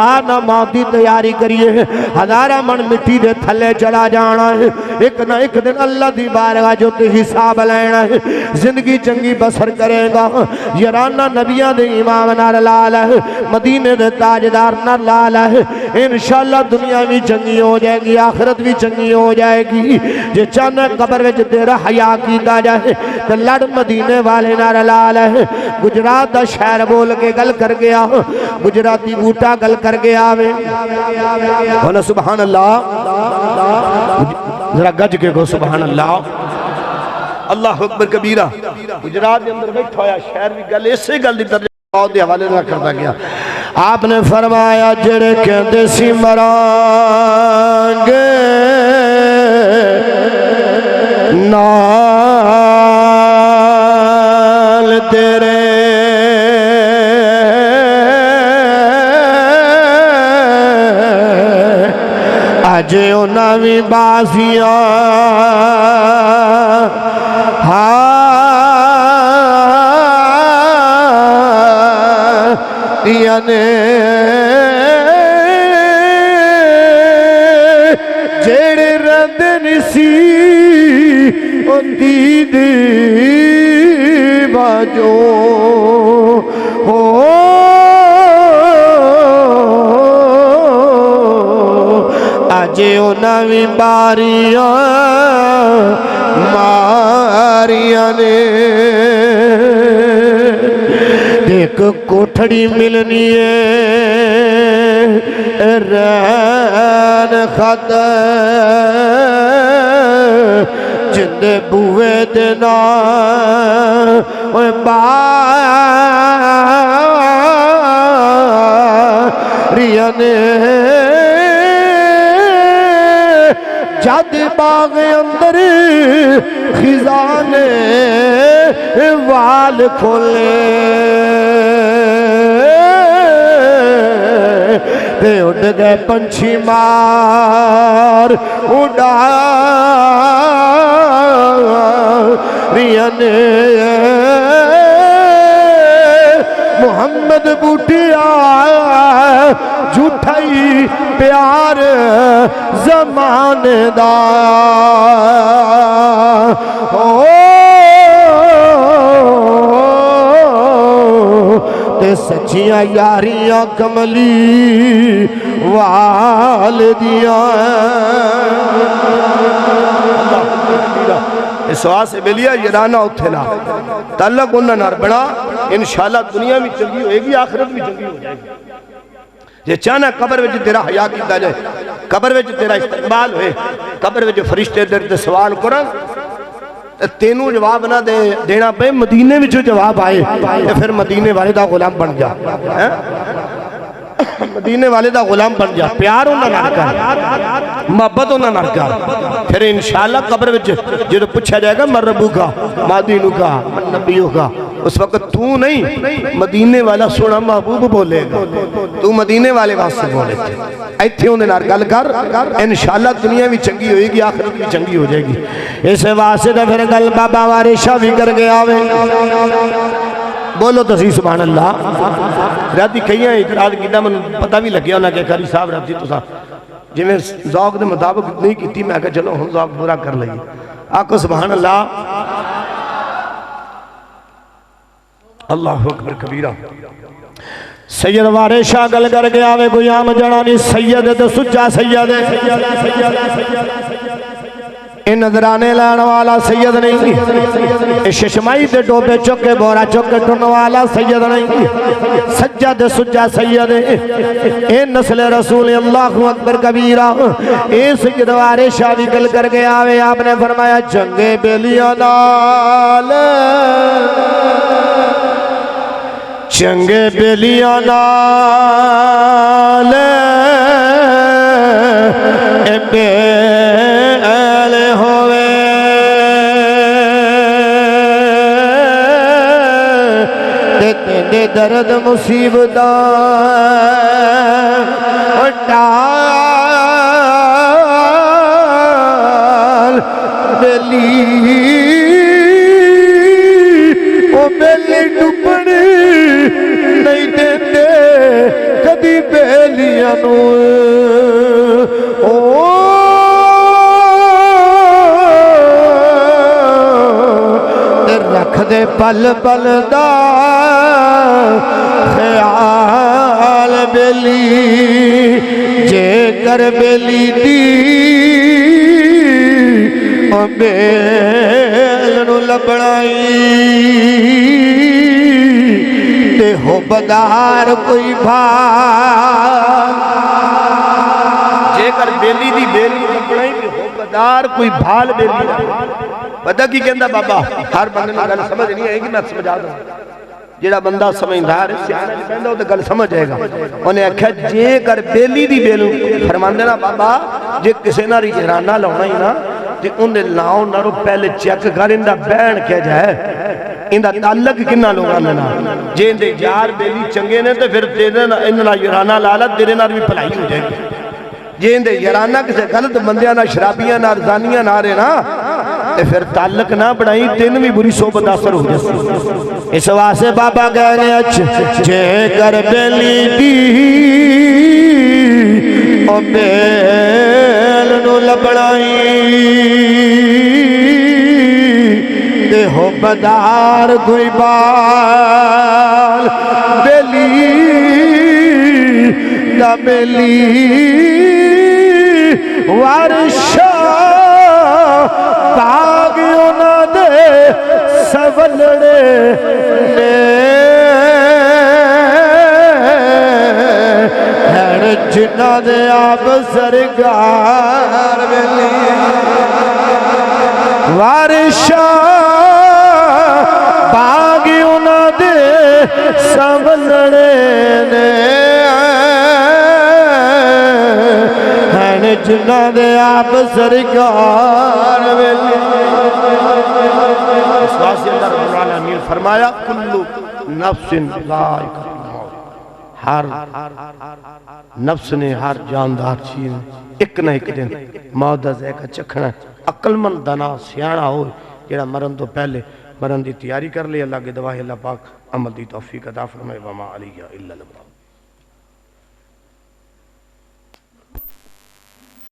آنا موت دی تیاری کریے ہزارہ من مٹی دے تھلے چلا جانا ہے ایک نہ ایک دن اللہ دی بارگاہ جو تے حساب لینا ہے زندگی چنگی بسر کرے گا یرانہ نبیان دے امام نار لالا ہے مدینے دے تاجدار نار لالا ہے انشاءاللہ دنیا بھی چنگی ہو جائے گی آخرت بھی چنگی ہو جائے گی جے چاندہ قبر وچ تیرا حیاء کیتا جائے تو لڑ مدینے والے نار لالا ہے گجرات دا شہر بول کے گل کر گیا گجراتی بوٹا گل کر گیا ہونا سبحان اللہ ذرا گج کے گو سبحان اللہ اللہ اکبر کبیرہ گجرات دے اندر بیٹھا ہویا شہر بھی گل اسے گل دی درجہ موت دے حوالے نہ کرتا گیا آپ نے فرمایا جڑے کہندے سی مرانگے نال تیرے اجے انہاں بھی بازیاں یعنی جیڑے رندن سی دید باجو ہو آجے انہاں بھی باریاں ماریاں نے ایک کوٹھڑی ملنی ہے رین خط جندے بوئے دینا باریاں نے جد باغ اندر خزانے وال کھولے تے اٹھ گئے پنچھی مار اڑا ریانے محمد بوٹیا جھوٹائی پیار زمانے دا تے سچیاں یاریاں کملی والدیاں اس واسطے بلیا یرانہ اتھنا تعلق انہاں نار بنا انشاءاللہ دنیا بھی چنگی ہوئے گی آخرت بھی چنگی ہو جائے گی جے چانا قبر وچ تیرا حیاء کیتا جائے قبر وچ تیرا استقبال ہوئے قبر وچ فرشتے در سوال کرن تینوں جواب نہ دینا پہ مدینے میں جو جواب آئے پھر مدینے والے دا غلام بن جا مدینے والے دا غلام بن جا پیار ہونا نہ کر محبت ہونا نہ کر پھر انشاءاللہ قبر وچ جو پوچھا جائے گا من ربو کا ما دینو کا من نبیو کا اس وقت تو نہیں مدینے والا سونا محبوب بولے گا تو مدینے والے واسطے بولے تھے ایتھے ہونے نار گل کر انشاءاللہ دنیا بھی چنگی ہوئے گی آخرت بھی چنگی ہو جائے گی اس واسطے پھر گل بابا وارشہ بھی کر گیا بولو تسی سبحان اللہ رہتی کئیاں اعتراض کیتا من پتہ بھی لگیا ہونا کہ قاری صاحب رہتی تو سا جی میں ذوق دے مطابق نہیں کیتی میں کہا چلو ہم ذوق برا کر لئیے آقا سبحان اللہ اللہ اکبر کبیرہ سید وارشہ گل کر گیا وے کوئی آم جڑانی سید دے سجا سید اے نظرانے لانا والا سید نہیں اے ششمائی دے ڈوبے چکے بورا چکے ٹھن والا سید نہیں سجد سجا سید اے نسل رسول اللہ اکبر کبیرہ اے سید وارشہ بھی گل کر کے آوے آپ نے فرمایا چنگے بیلیاں نال چنگے بیلیاں نال اے بیل ہوئے دے درد مصیبت ڈال بیلی او بیلی ڈپڑی نہیں دیتے کبھی بیلیاں نو رکھ دے پل پل دا خیال بیلی جے کر بیلی دی بیل نو لبڑائی تے ہو بدار کوئی بھال جے کر بیلی دی بیلی لبڑائی تے ہو بدار کوئی بھال بیلی پتہ کی کہندہ بابا ہر بندے میں گل سمجھ نہیں آئے گی میں سمجھا دوں جیڑا بندہ سمجھدار ہے سیانے بھی بندہ ہوتا گل سمجھ جائے گا انہیں اکھا جے کر بیلی دی بیلو فرمان دینا بابا جے کسے نہ ریجرانہ لونا ہی نا جے انہیں لاؤ نارو پہلے چیک کر اندہ بین کیا جائے اندہ تعلق کنہ لوگا لینا جے اندے یار بیلی چنگے نے تو پھر اندہ یرانہ لالت دیرے نار بھی پلائی ہو جائے گی جے اندے یرانہ کسے غلط بندیاں نہ شرابیاں نہ ارزانیاں نہ رہے نا پھر تعلق نہ بڑھائی تین بھی بری صحبت اثر ہو جاتی اس واسطے بابا کہنے اچھ جے کر بیلی دی او بیل نو لبڑائی دے ہو بدار کوئی بال بیلی دا بیلی وارشہ باغیوں نہ دے سولڑے لے ہر جنہ دے آپ سرگار بیلی وارشہ باغیوں نہ دے سولڑے لے جنہ دے آپ سرکار ویلے اس واسطے اندر رب العالمین فرمایا کلو نفس ذائقہ الموت ہر نفس نے ہر جاندار چیز ایک نہ ایک دن موت دا ذائقہ چکھنا عقل مند دانا سیانا ہوئے جیڑا مرن تو پہلے مرن دی تیاری کر لے اللہ کے دعائے اللہ پاک عمل دی توفیق عطا فرمائے وما علیہ الا اللہ